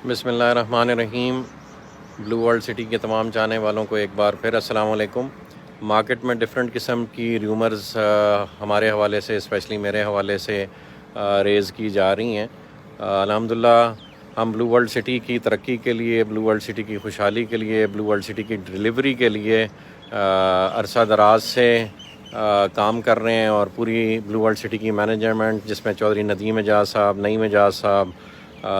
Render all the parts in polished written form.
بسم اللہ الرحمن الرحیم۔ بلو ورلڈ سٹی کے تمام چاہنے والوں کو ایک بار پھر السلام علیکم۔ مارکیٹ میں ڈفرینٹ قسم کی ریومرز ہمارے حوالے سے، اسپیشلی میرے حوالے سے ریز کی جا رہی ہیں۔ الحمدللہ ہم بلو ورلڈ سٹی کی ترقی کے لیے، بلو ورلڈ سٹی کی خوشحالی کے لیے، بلو ورلڈ سٹی کی ڈیلیوری کے لیے عرصہ دراز سے کام کر رہے ہیں، اور پوری بلو ورلڈ سٹی کی مینجمنٹ، جس میں چودھری ندیم اعجاز صاحب، نعیم اعجاز صاحب،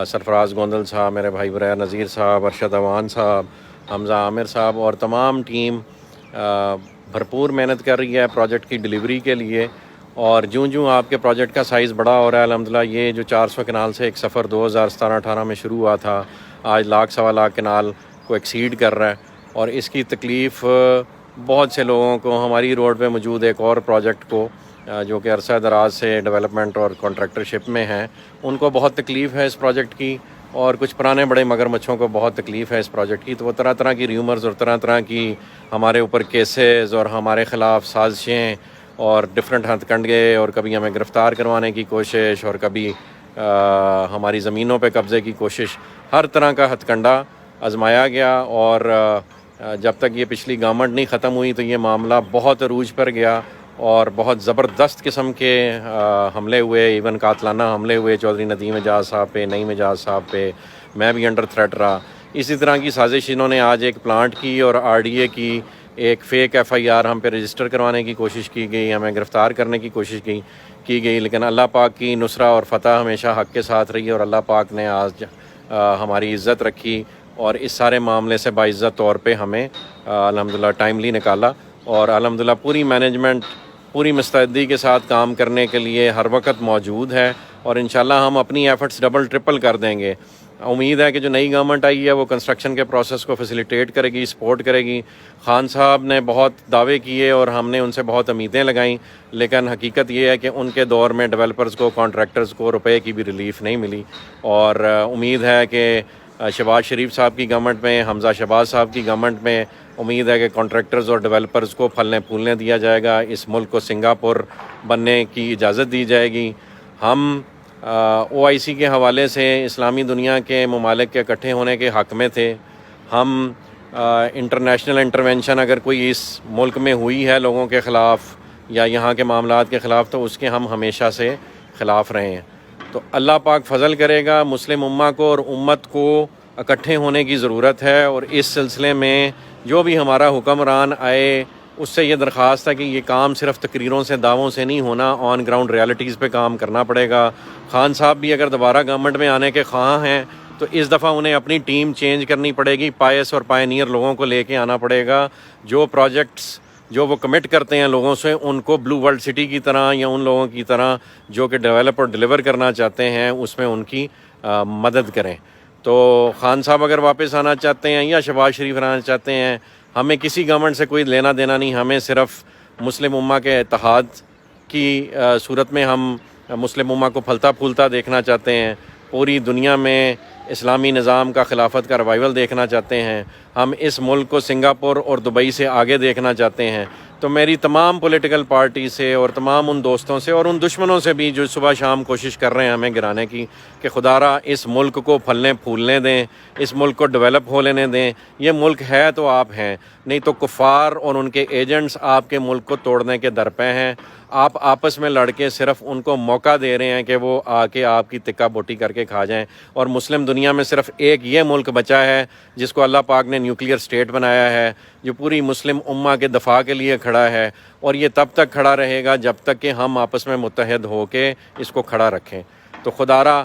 سرفراز گوندل صاحب، میرے بھائی برائے نذیر صاحب، ارشد اوان صاحب، حمزہ عامر صاحب اور تمام ٹیم بھرپور محنت کر رہی ہے پروجیکٹ کی ڈیلیوری کے لیے۔ اور جوں آپ کے پروجیکٹ کا سائز بڑا ہو رہا ہے، الحمدللہ یہ جو 400 کنال سے ایک سفر 2017-18 میں شروع ہوا تھا، آج لاکھ سوا لاکھ کنال کو ایکسیڈ کر رہا ہے، اور اس کی تکلیف بہت سے لوگوں کو، ہماری روڈ پہ موجود ایک اور پروجیکٹ کو جو کہ عرصہ دراز سے ڈیولپمنٹ اور کانٹریکٹرشپ میں ہیں، ان کو بہت تکلیف ہے اس پروجیکٹ کی، اور کچھ پرانے بڑے مگرمچھوں کو بہت تکلیف ہے اس پروجیکٹ کی۔ تو وہ طرح طرح کی ریومرز اور طرح طرح کی ہمارے اوپر کیسز اور ہمارے خلاف سازشیں اور ڈفرینٹ ہتھ کنڈے، اور کبھی ہمیں گرفتار کروانے کی کوشش، اور کبھی ہماری زمینوں پہ قبضے کی کوشش، ہر طرح کا ہتھ کنڈا آزمایا گیا۔ اور جب تک یہ پچھلی گورنمنٹ نہیں ختم ہوئی تو یہ معاملہ بہت عروج پر گیا، اور بہت زبردست قسم کے حملے ہوئے، ایون قاتلانہ حملے ہوئے چودھری ندیم اعجاز صاحب پہ، نعیم اعجاز صاحب پہ، میں بھی انڈر تھریٹ رہا۔ اسی طرح کی سازش انہوں نے آج ایک پلانٹ کی، اور آر ڈی اے کی ایک فیک ایف آئی آر ہم پہ رجسٹر کروانے کی کوشش کی گئی، ہمیں گرفتار کرنے کی کوشش کی گئی، لیکن اللہ پاک کی نصرہ اور فتح ہمیشہ حق کے ساتھ رہی، اور اللہ پاک نے آج ہماری عزت رکھی، اور اس سارے معاملے سے باعزت طور پہ ہمیں الحمدللہ ٹائملی نکالا۔ اور الحمدللہ پوری مینجمنٹ پوری مستعدی کے ساتھ کام کرنے کے لیے ہر وقت موجود ہے، اور انشاءاللہ ہم اپنی ایفرٹس ڈبل ٹرپل کر دیں گے۔ امید ہے کہ جو نئی گورنمنٹ آئی ہے وہ کنسٹرکشن کے پروسیس کو فیسیلیٹیٹ کرے گی، سپورٹ کرے گی۔ خان صاحب نے بہت دعوے کیے اور ہم نے ان سے بہت امیدیں لگائیں، لیکن حقیقت یہ ہے کہ ان کے دور میں ڈیولپرز کو، کانٹریکٹرز کو روپے کی بھی ریلیف نہیں ملی، اور امید ہے کہ شہباز شریف صاحب کی گورنمنٹ میں، حمزہ شہباز صاحب کی گورنمنٹ میں، امید ہے کہ کانٹریکٹرز اور ڈیولپرز کو پھلنے پھولنے دیا جائے گا، اس ملک کو سنگاپور بننے کی اجازت دی جائے گی۔ ہم او آئی سی کے حوالے سے اسلامی دنیا کے ممالک کے اکٹھے ہونے کے حق میں تھے۔ ہم انٹرنیشنل انٹرونشن اگر کوئی اس ملک میں ہوئی ہے لوگوں کے خلاف یا یہاں کے معاملات کے خلاف، تو اس کے ہم ہمیشہ سے خلاف رہے ہیں۔ تو اللہ پاک فضل کرے گا، مسلم امہ کو اور امت کو اکٹھے ہونے کی ضرورت ہے، اور اس سلسلے میں جو بھی ہمارا حکمران آئے اس سے یہ درخواست ہے کہ یہ کام صرف تقریروں سے، دعووں سے نہیں ہونا، آن گراؤنڈ ریالٹیز پہ کام کرنا پڑے گا۔ خان صاحب بھی اگر دوبارہ گورنمنٹ میں آنے کے خواہاں ہیں تو اس دفعہ انہیں اپنی ٹیم چینج کرنی پڑے گی، پائس اور پائنیئر لوگوں کو لے کے آنا پڑے گا، جو پروجیکٹس جو وہ کمٹ کرتے ہیں لوگوں سے، ان کو بلو ورلڈ سٹی کی طرح یا ان لوگوں کی طرح جو کہ ڈیولپ اور ڈیلیور کرنا چاہتے ہیں اس میں ان کی مدد کریں۔ تو خان صاحب اگر واپس آنا چاہتے ہیں یا شہباز شریف آنا چاہتے ہیں، ہمیں کسی گورنمنٹ سے کوئی لینا دینا نہیں، ہمیں صرف مسلم امہ کے اتحاد کی صورت میں ہم مسلم امہ کو پھلتا پھولتا دیکھنا چاہتے ہیں، پوری دنیا میں اسلامی نظام کا، خلافت کا ریوائول دیکھنا چاہتے ہیں، ہم اس ملک کو سنگاپور اور دبئی سے آگے دیکھنا چاہتے ہیں۔ تو میری تمام پولیٹیکل پارٹی سے اور تمام ان دوستوں سے اور ان دشمنوں سے بھی جو صبح شام کوشش کر رہے ہیں ہمیں گرانے کی، کہ خدا را اس ملک کو پھلنے پھولنے دیں، اس ملک کو ڈیولپ ہو لینے دیں۔ یہ ملک ہے تو آپ ہیں، نہیں تو کفار اور ان کے ایجنٹس آپ کے ملک کو توڑنے کے درپے ہیں۔ آپ آپس میں لڑ کے صرف ان کو موقع دے رہے ہیں کہ وہ آ کے آپ کی تکہ بوٹی کر کے کھا جائیں، اور مسلم دنیا میں صرف ایک یہ ملک بچا ہے جس کو اللہ پاک نے نیوکلیئر سٹیٹ بنایا ہے، جو پوری مسلم امہ کے دفاع کے لیے کھڑا ہے، اور یہ تب تک کھڑا رہے گا جب تک کہ ہم آپس میں متحد ہو کے اس کو کھڑا رکھیں۔ تو خدا را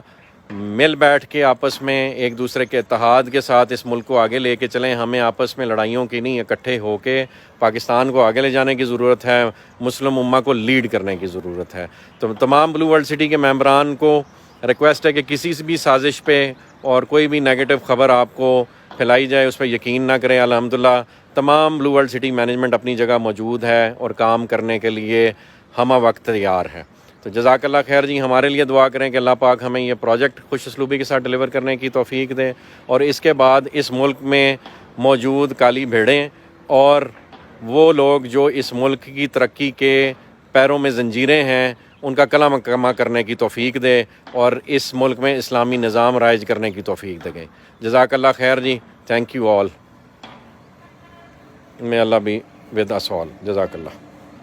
مل بیٹھ کے آپس میں ایک دوسرے کے اتحاد کے ساتھ اس ملک کو آگے لے کے چلیں، ہمیں آپس میں لڑائیوں کی نہیں، اکٹھے ہو کے پاکستان کو آگے لے جانے کی ضرورت ہے، مسلم امہ کو لیڈ کرنے کی ضرورت ہے۔ تو تمام بلو ورلڈ سٹی کے ممبران کو ریکویسٹ ہے کہ کسی بھی سازش پہ اور کوئی بھی نیگیٹو خبر آپ کو پھیلائی جائے اس پہ یقین نہ کریں۔ الحمدللہ تمام بلو ورلڈ سٹی مینجمنٹ اپنی جگہ موجود ہے اور کام کرنے کے لیے ہمہ وقت تیار ہے۔ تو جزاک اللہ خیر جی، ہمارے لیے دعا کریں کہ اللہ پاک ہمیں یہ پروجیکٹ خوش اسلوبی کے ساتھ ڈیلیور کرنے کی توفیق دے، اور اس کے بعد اس ملک میں موجود کالی بھیڑیں اور وہ لوگ جو اس ملک کی ترقی کے پیروں میں زنجیریں ہیں، ان کا کلمہ کما کرنے کی توفیق دے اور اس ملک میں اسلامی نظام رائج کرنے کی توفیق دے. جزاک اللہ خیر جی. Thank you all. may Allah be with us all. جزاک اللہ.